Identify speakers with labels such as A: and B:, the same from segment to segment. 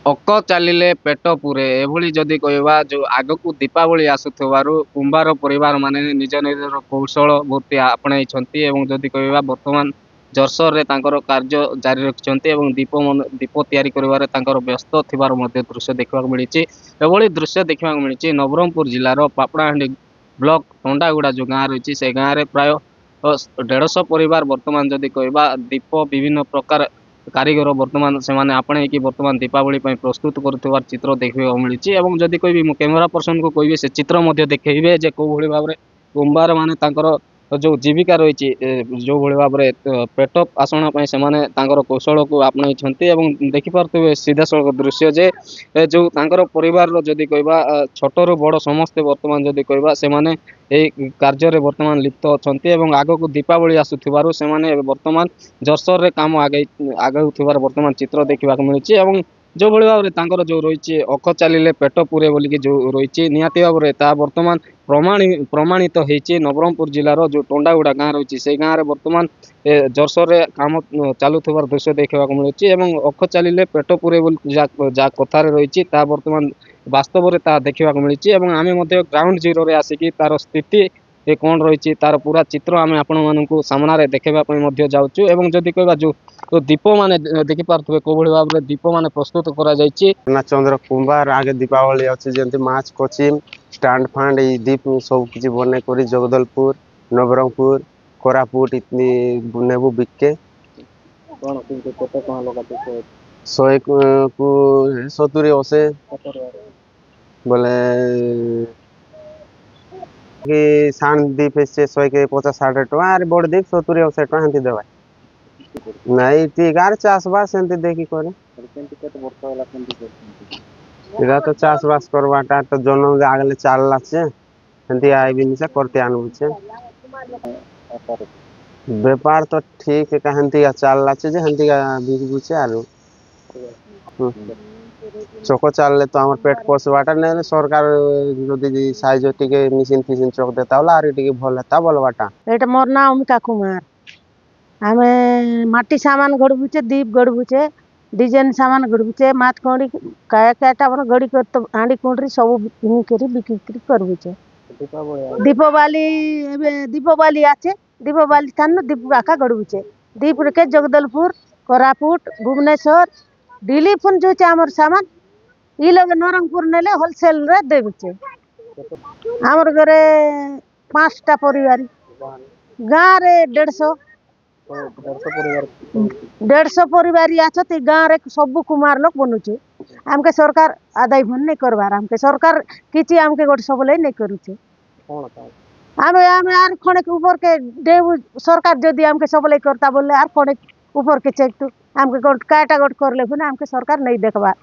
A: ଅକ ଚାଲିଲେ ପେଟ ପୁରେ ଏଭଳି ଯଦି କହିବା ଯୋଉ ଆଗକୁ ଦୀପାବଳି ଆସୁଥିବାରୁ କୁମ୍ଭାର ପରିବାର ମାନେ ନିଜ ନିଜର କୌଶଳ ବୃତ୍ତି ଆପଣେଇଛନ୍ତି ଏବଂ ଯଦି କହିବା ବର୍ତ୍ତମାନ ଜୋରସୋରରେ ତାଙ୍କର କାର୍ଯ୍ୟ ଜାରି ରଖିଛନ୍ତି ଏବଂ ଦୀପ ତିଆରି କରିବାରେ ତାଙ୍କର ବ୍ୟସ୍ତ ଥିବାର ମଧ୍ୟ ଦୃଶ୍ୟ ଦେଖିବାକୁ ମିଳିଛି। ଏଭଳି ଦୃଶ୍ୟ ଦେଖିବାକୁ ମିଳିଛି ନବରଙ୍ଗପୁର ଜିଲ୍ଲାର ପାପଡ଼ାହାଣ୍ଡି ବ୍ଲକ ଟଣ୍ଡାଗୁଡ଼ା ଯୋଉ ଗାଁ ରହିଛି ସେ ଗାଁରେ ପ୍ରାୟ 150 ପରିବାର ବର୍ତ୍ତମାନ ଯଦି କହିବା ଦୀପ ବିଭିନ୍ନ ପ୍ରକାର କାରିଗର ବର୍ତ୍ତମାନ ସେମାନେ ଆପଣେଇକି ବର୍ତ୍ତମାନ ଦୀପାବଳି ପାଇଁ ପ୍ରସ୍ତୁତ କରୁଥିବାର ଚିତ୍ର ଦେଖିବାକୁ ମିଳିଛି ଏବଂ ଯଦି କହିବି ମୁଁ କ୍ୟାମେରା ପର୍ସନକୁ କହିବି ସେ ଚିତ୍ର ମଧ୍ୟ ଦେଖେଇବେ ଯେ କୋଉ ଭଳି ଭାବରେ କୁମ୍ଭାର ମାନେ ତାଙ୍କର ଯୋଉ ଜୀବିକା ରହିଛି ଯୋଉଭଳି ଭାବରେ ପେଟ ପାସଣା ପାଇଁ ସେମାନେ ତାଙ୍କର କୌଶଳକୁ ଆପଣେଇଛନ୍ତି ଏବଂ ଦେଖିପାରୁଥିବେ ସିଧାସଳଖ ଦୃଶ୍ୟ ଯେ ଯୋଉ ତାଙ୍କର ପରିବାରର ଯଦି କହିବା ଛୋଟରୁ ବଡ଼ ସମସ୍ତେ ବର୍ତ୍ତମାନ ଯଦି କହିବା ସେମାନେ ଏଇ କାର୍ଯ୍ୟରେ ବର୍ତ୍ତମାନ ଲିପ୍ତ ଅଛନ୍ତି ଏବଂ ଆଗକୁ ଦୀପାବଳି ଆସୁଥିବାରୁ ସେମାନେ ବର୍ତ୍ତମାନ ଜୋରସୋରରେ କାମ ଆଗଉଥିବାର ବର୍ତ୍ତମାନ ଚିତ୍ର ଦେଖିବାକୁ ମିଳୁଛି ଏବଂ ଯୋଉଭଳି ଭାବରେ ତାଙ୍କର ଯୋଉ ରହିଛି ଅକ ଚାଲିଲେ ପେଟ ପୁରେ ବୋଲିକି ଯୋଉ ରହିଛି ନିହାତି ଭାବରେ ତାହା ବର୍ତ୍ତମାନ ପ୍ରମାଣିତ ହେଇଛି ନବରଙ୍ଗପୁର ଜିଲ୍ଲାର ଯୋଉ ଟଣ୍ଡାଗୁଡ଼ା ଗାଁ ରହିଛି ସେଇ ଗାଁରେ ବର୍ତ୍ତମାନ ଜୋରସୋରରେ କାମ ଚାଲୁଥିବାର ଦୃଶ୍ୟ ଦେଖିବାକୁ ମିଳୁଛି ଏବଂ ଅଖ ଚାଲିଲେ ପେଟ ପୁରେ ବୋଲି ଯାହା କଥାରେ ରହିଛି ତାହା ବର୍ତ୍ତମାନ ବାସ୍ତବରେ ତାହା ଦେଖିବାକୁ ମିଳିଛି ଏବଂ ଆମେ ମଧ୍ୟ ଗ୍ରାଉଣ୍ଡ ଜିରୋରେ ଆସିକି ତାର ସ୍ଥିତି କଣ ରହିଛି ତାର ପୁରା ଚିତ୍ର ଆମେ ଆପଣମାନଙ୍କୁ ସାମ୍ନାରେ ଦେଖେଇବା ପାଇଁ ମଧ୍ୟ ଯାଉଛୁ ଏବଂ ଯଦି କହିବା ଯୋଉ ଦୀପ ମାନେ ଦେଖିପାରୁଥିବେ କୋଉଭଳି ଭାବରେ ଦୀପ ମାନେ ପ୍ରସ୍ତୁତ କରାଯାଇଛି।
B: ଚନ୍ଦ୍ର କୁମ୍ଭାର ଆଗେ ଦୀପାବଳି ଅଛି ଯେମିତି ମାଛ କୋଚିଂ ଷ୍ଟାଣ୍ଡ ଫାଣ୍ଡ ଏଇ ଦୀପ ସବୁ କିଛି ବନେଇ କରି ଜଗଦଲପୁର ନବରଙ୍ଗପୁର କୋରାପୁଟ ନେବୁ ବିକେ
A: କଣ କିନ୍ତୁ କେତେ ଟଙ୍କା ଲଗାଉଛି
B: 100 କୁ 70 ଅଶେ ବୋଲେ କି ସାନ ଦୀପ 100 କେ 50-60 ଟଙ୍କା ଆରେ ବଡ଼ ଦୀପ 70-80 ଟଙ୍କା ଏମିତି ଦେବା ନାଇଁ ଟି ଗାଁରେ ଚାଷ ବାସ ସେମିତି ଦେଖି କରି
A: କେତେ ବର୍ଷ ହେଲା କେମିତି
B: ଏଟା ତ ଚାଷ ବାସ କରବାଟା ତ ଜନ୍ମ ଆଗଲେ ଚାଲଲା ସେ ସେମିତି ଆଇବିନି ସେ କରତେ ଆଣୁଛେ ବେପାର ତ ଠିକ ହେନ୍ତି ଚାଲଲା ଯେ ହେନ୍ତି ବିକୁଛେ ଆରୁ ଚକ ଚାଲିଲେ ତ ଆମର ପେଟ ପୋଷବାଟା ନାଇଁ ସରକାର ଯଦି ସାହାଯ୍ୟ ଟିକେ ମିସିନ ଫିସିନ ଚକ ଦେତା ବୋଲେ ଆହୁରି ଟିକେ ଭଲ ହେତା ବୋଲବାଟା।
C: ଏଇଟା ମୋର ନାଁ ଅମିକା କୁମାର। ଆମେ ମାଟି ସାମାନ ଗড়ବୁଛେ ଦୀପ ଗড়ବୁଛେ डिजाइन सामान गड़बुचे मात कौड़ी क्या गड़ी कर तो हांडी कुंडरी सब करी बिक्री करबुचे दीपावली आचे दीपावली थान दीप आका गड़बुचे दीप के जगदलपुर कोरापुट भुवनेश्वर दिल्ली फोन जो आमर सामान ये लोग नरंगपुर नेले होलसेल रे देबुचे आमर घरे 5टा परिवार गाँव रे 150 परिवार आछत गाँव रे सब कुमार लोग बनुचे आमके सरकार आदाय भन नहीं करवार आमके सरकार किछि आमके गोटे सबले नहीं करूचे आमे आमे आर खणे के ऊपर के देव सरकार जदी आमके सबले करता बोले आर खणे ऊपर के चेक तो आमके गोट काटा गोट करले भने आमके सरकार नहीं देखबा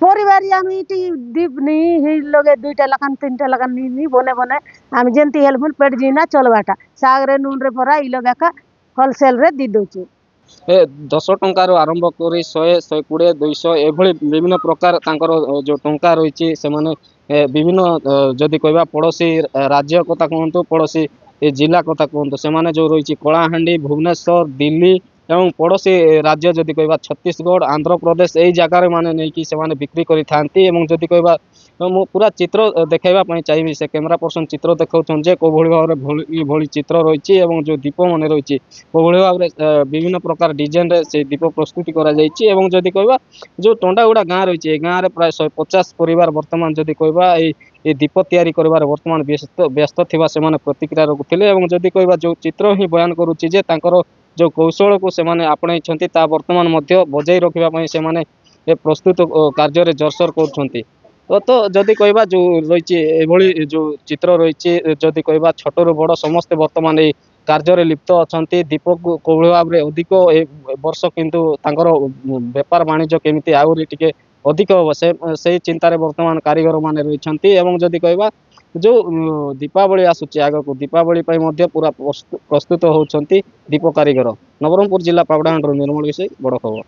C: परिवार आमी इटी दीप नी ही लोगे 2टा लखन 3टा लखन नी बने बने आमी जेंती हेल्प पेट जीना चलबाटा सागरे नून रे भरा इ लोग का होलसेल रे दी दोचे
A: 10 ଟଙ୍କାରୁ ଆରମ୍ଭ କରି 100 120 200 ଏଭଳି ବିଭିନ୍ନ ପ୍ରକାର ତାଙ୍କର ଯୋଉ ଟଙ୍କା ରହିଛି ସେମାନେ ବିଭିନ୍ନ ଯଦି କହିବା ପଡ଼ୋଶୀ ରାଜ୍ୟ କଥା କୁହନ୍ତୁ ପଡ଼ୋଶୀ ଜିଲ୍ଲା କଥା କୁହନ୍ତୁ ସେମାନେ ଯୋଉ ରହିଛି କଳାହାଣ୍ଡି ଭୁବନେଶ୍ୱର ଦିଲ୍ଲୀ ଏବଂ ପଡ଼ୋଶୀ ରାଜ୍ୟ ଯଦି କହିବା ଛତିଶଗଡ଼ ଆନ୍ଧ୍ରପ୍ରଦେଶ ଏଇ ଜାଗାରେ ମାନେ ନେଇକି ସେମାନେ ବିକ୍ରି କରିଥାନ୍ତି ଏବଂ ଯଦି କହିବା ମୁଁ ପୁରା ଚିତ୍ର ଦେଖାଇବା ପାଇଁ ଚାହିଁବି ସେ କ୍ୟାମେରା ପର୍ସନ ଚିତ୍ର ଦେଖାଉଛନ୍ତି ଯେ କୋଉଭଳି ଭାବରେ ଭଳି ଚିତ୍ର ରହିଛି ଏବଂ ଯୋଉ ଦୀପ ମାନେ ରହିଛି କୋଉଭଳି ଭାବରେ ବିଭିନ୍ନ ପ୍ରକାର ଡିଜାଇନରେ ସେ ଦୀପ ପ୍ରସ୍ତୁତି କରାଯାଇଛି ଏବଂ ଯଦି କହିବା ଯୋଉ ଟଣ୍ଡାଗୁଡ଼ା ଗାଁ ରହିଛି ଏ ଗାଁରେ ପ୍ରାୟ 150 ପରିବାର ବର୍ତ୍ତମାନ ଯଦି କହିବା এই ଦୀପ ତିଆରି କରିବାରେ ବର୍ତ୍ତମାନ ବ୍ୟସ୍ତ ଥିବା ସେମାନେ ପ୍ରତିକ୍ରିୟା ରଖୁଥିଲେ ଏବଂ ଯଦି କହିବା ଯୋଉ ଚିତ୍ର ହିଁ ବୟାନ କରୁଛି ଯେ ତାଙ୍କର ଯୋଉ କୌଶଳକୁ ସେମାନେ ଆପଣେଇଛନ୍ତି ତା ବର୍ତ୍ତମାନ ମଧ୍ୟ ବଜାଇ ରଖିବା ପାଇଁ ସେମାନେ ପ୍ରସ୍ତୁତ କାର୍ଯ୍ୟରେ ଜୋରସୋର କରୁଛନ୍ତି ତ ଯଦି କହିବା ଯୋଉ ରହିଛି ଏଭଳି ଯୋଉ ଚିତ୍ର ରହିଛି ଯଦି କହିବା ଛୋଟରୁ ବଡ଼ ସମସ୍ତେ ବର୍ତ୍ତମାନ ଏଇ କାର୍ଯ୍ୟରେ ଲିପ୍ତ ଅଛନ୍ତି ଦୀପକୁ କୋଉଭଳି ଭାବରେ ଅଧିକ ଏ ବର୍ଷ କିନ୍ତୁ ତାଙ୍କର ବେପାର ବାଣିଜ୍ୟ କେମିତି ଆହୁରି ଟିକେ ଅଧିକ ହବ ସେଇ ଚିନ୍ତାରେ ବର୍ତ୍ତମାନ କାରିଗର ମାନେ ରହିଛନ୍ତି ଏବଂ ଯଦି କହିବା ଯୋଉ ଦୀପାବଳି ଆସୁଛି ଆଗକୁ ଦୀପାବଳି ପାଇଁ ମଧ୍ୟ ପୁରା ପ୍ରସ୍ତୁତ ହଉଛନ୍ତି ଦୀପ କାରିଗର ନବରଙ୍ଗପୁର ଜିଲ୍ଲା ପାବଡ଼ାହାଣ୍ଡିରୁ ନିର୍ମଳ ବିଷୟ ବଡ଼ ଖବର।